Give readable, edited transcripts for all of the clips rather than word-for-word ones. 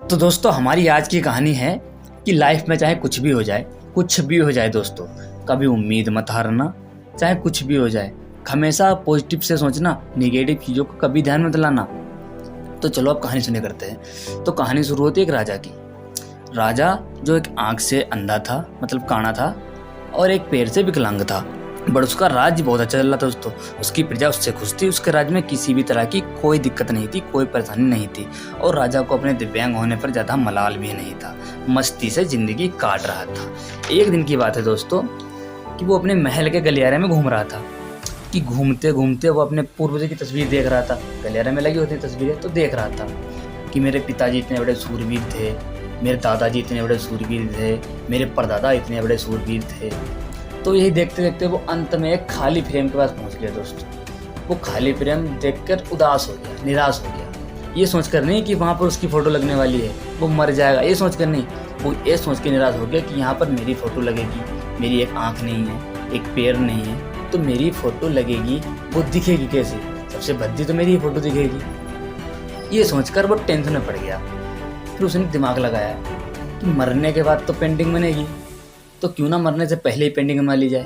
तो दोस्तों हमारी आज की कहानी है कि लाइफ में चाहे कुछ भी हो जाए, कुछ भी हो जाए दोस्तों, कभी उम्मीद मत हारना। चाहे कुछ भी हो जाए, हमेशा पॉजिटिव से सोचना, नेगेटिव चीज़ों को कभी ध्यान में लाना। तो चलो अब कहानी सुने करते हैं। तो कहानी शुरू होती है एक राजा की। राजा जो एक आंख से अंधा था, मतलब काना था, और एक पैर से विकलांग था, बट उसका राज्य बहुत अच्छा चल रहा था दोस्तों। उसकी प्रजा उससे खुश थी। उसके राज्य में किसी भी तरह की कोई दिक्कत नहीं थी, कोई परेशानी नहीं थी, और राजा को अपने दिव्यांग होने पर ज़्यादा मलाल भी नहीं था। मस्ती से जिंदगी काट रहा था। एक दिन की बात है दोस्तों कि वो अपने महल के गलियारे में घूम रहा था। कि घूमते घूमते वो अपने पूर्वजों की तस्वीर देख रहा था। गलियारे में लगी होती तस्वीरें, तो देख रहा था कि मेरे पिताजी इतने बड़े सूरवीर थे, मेरे दादाजी इतने बड़े सूरवीर थे, मेरे परदादा इतने बड़े सूरवीर थे। तो यही देखते देखते वो अंत में एक खाली फ्रेम के पास पहुंच गया दोस्तों। वो खाली फ्रेम देखकर उदास हो गया, निराश हो गया। ये सोचकर नहीं कि वहाँ पर उसकी फ़ोटो लगने वाली है, वो मर जाएगा, ये सोचकर नहीं, वो ये सोच के निराश हो गया कि यहाँ पर मेरी फ़ोटो लगेगी, मेरी एक आँख नहीं है, एक पैर नहीं है, तो मेरी फ़ोटो लगेगी, वो दिखेगी कैसे? सबसे भद्दी तो मेरी ही फ़ोटो दिखेगी। ये सोचकर वो टेंशन में पड़ गया। फिर उसने दिमाग लगाया कि मरने के बाद तो पेंटिंग बनेगी, तो क्यों ना मरने से पहले ही पेंटिंग बना ली जाए।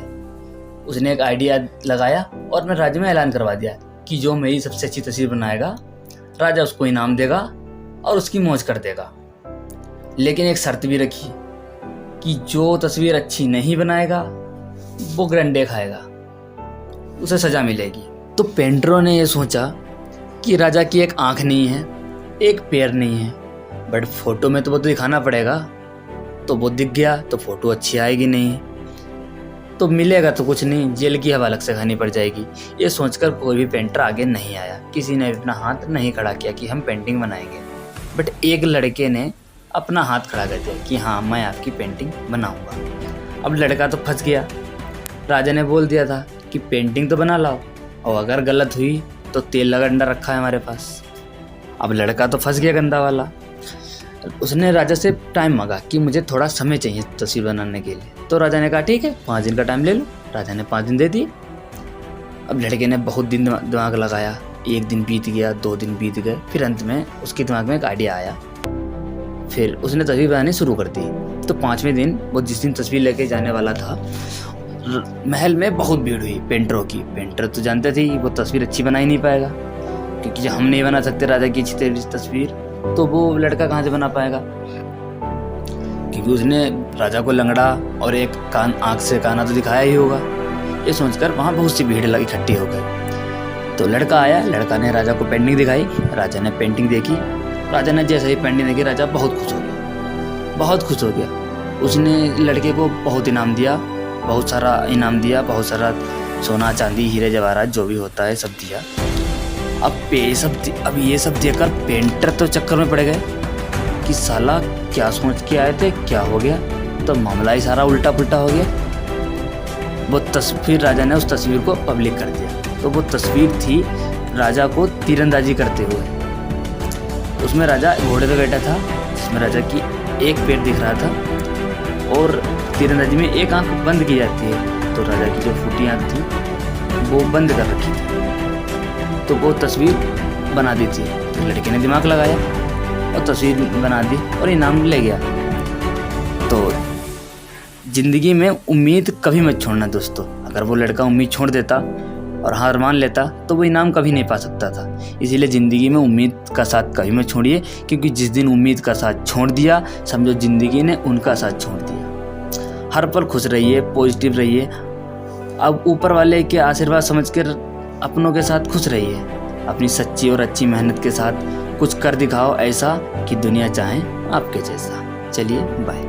उसने एक आइडिया लगाया और अपने राज्य में ऐलान करवा दिया कि जो मेरी सबसे अच्छी तस्वीर बनाएगा, राजा उसको इनाम देगा और उसकी मौज कर देगा। लेकिन एक शर्त भी रखी कि जो तस्वीर अच्छी नहीं बनाएगा वो गरंडे खाएगा, उसे सजा मिलेगी। तो पेंटरों ने यह सोचा कि राजा की एक आंख नहीं है, एक पैर नहीं है, बट फोटो में तो वो दिखाना पड़ेगा। तो वो दिख गया तो फोटो अच्छी आएगी नहीं, तो मिलेगा तो कुछ नहीं, जेल की हवा अलग से खानी पड़ जाएगी। ये सोचकर कोई भी पेंटर आगे नहीं आया, किसी ने अपना हाथ नहीं खड़ा किया कि हम पेंटिंग बनाएंगे। बट एक लड़के ने अपना हाथ खड़ा कर दिया कि हाँ, मैं आपकी पेंटिंग बनाऊंगा। अब लड़का तो फंस गया। राजा ने बोल दिया था कि पेंटिंग तो बना लाओ, और अगर गलत हुई तो तेल लगा डंडा रखा है हमारे पास। अब लड़का तो फंस गया गंदा वाला। उसने राजा से टाइम मांगा कि मुझे थोड़ा समय चाहिए तस्वीर बनाने के लिए। तो राजा ने कहा ठीक है, 5 दिन का टाइम ले लो। राजा ने 5 दिन दे दिए। अब लड़के ने बहुत दिन दिमाग लगाया। 1 दिन बीत गया, 2 दिन बीत गए, फिर अंत में उसके दिमाग में एक आइडिया आया। फिर उसने तस्वीर बनानी शुरू कर दी। तो 5वें दिन वो जिस दिन तस्वीर लेके जाने वाला था, महल में बहुत भीड़ हुई पेंटरों की। पेंटर तो जानते थे वो तस्वीर अच्छी बना ही नहीं पाएगा, क्योंकि जब हम नहीं बना सकते राजा की अच्छी तस्वीर, तो वो लड़का कहाँ से बना पाएगा? क्योंकि उसने राजा को लंगड़ा और एक आंख से काना तो दिखाया ही होगा। ये सोचकर वहाँ बहुत सी भीड़ लगी, इकट्ठी हो गई। तो लड़का आया, लड़का ने राजा को पेंटिंग दिखाई। राजा ने पेंटिंग देखी। राजा ने जैसे ही पेंटिंग देखी, राजा बहुत खुश हो गया, बहुत खुश हो गया। उसने लड़के को बहुत इनाम दिया, बहुत सारा इनाम दिया, बहुत सारा सोना चांदी हीरे जवाहरात जो भी होता है सब दिया। अब ये सब देखकर पेंटर तो चक्कर में पड़ गए कि साला क्या सोच के आए थे, क्या हो गया। तो मामला ही सारा उल्टा पुल्टा हो गया। वो तस्वीर, राजा ने उस तस्वीर को पब्लिक कर दिया। तो वो तस्वीर थी राजा को तीरंदाजी करते हुए। उसमें राजा घोड़े पे बैठा था, जिसमें राजा की एक पैर दिख रहा था, और तीरंदाजी में एक आंख बंद की जाती है। तो राजा की जो फूटी आंख थी वो बंद कर रखी थी। तो वो तस्वीर बना दी थी। तो लड़के ने दिमाग लगाया और तस्वीर बना दी और इनाम ले गया। तो ज़िंदगी में उम्मीद कभी मत छोड़ना दोस्तों। अगर वो लड़का उम्मीद छोड़ देता और हार मान लेता तो वो इनाम कभी नहीं पा सकता था। इसीलिए ज़िंदगी में उम्मीद का साथ कभी मत छोड़िए, क्योंकि जिस दिन उम्मीद का साथ छोड़ दिया, समझो ज़िंदगी ने उनका साथ छोड़ दिया। हर पल खुश रहिए, पॉजिटिव रहिए। अब ऊपर वाले के आशीर्वाद समझकर अपनों के साथ खुश रहिए। अपनी सच्ची और अच्छी मेहनत के साथ कुछ कर दिखाओ ऐसा कि दुनिया चाहे आपके जैसा। चलिए बाय।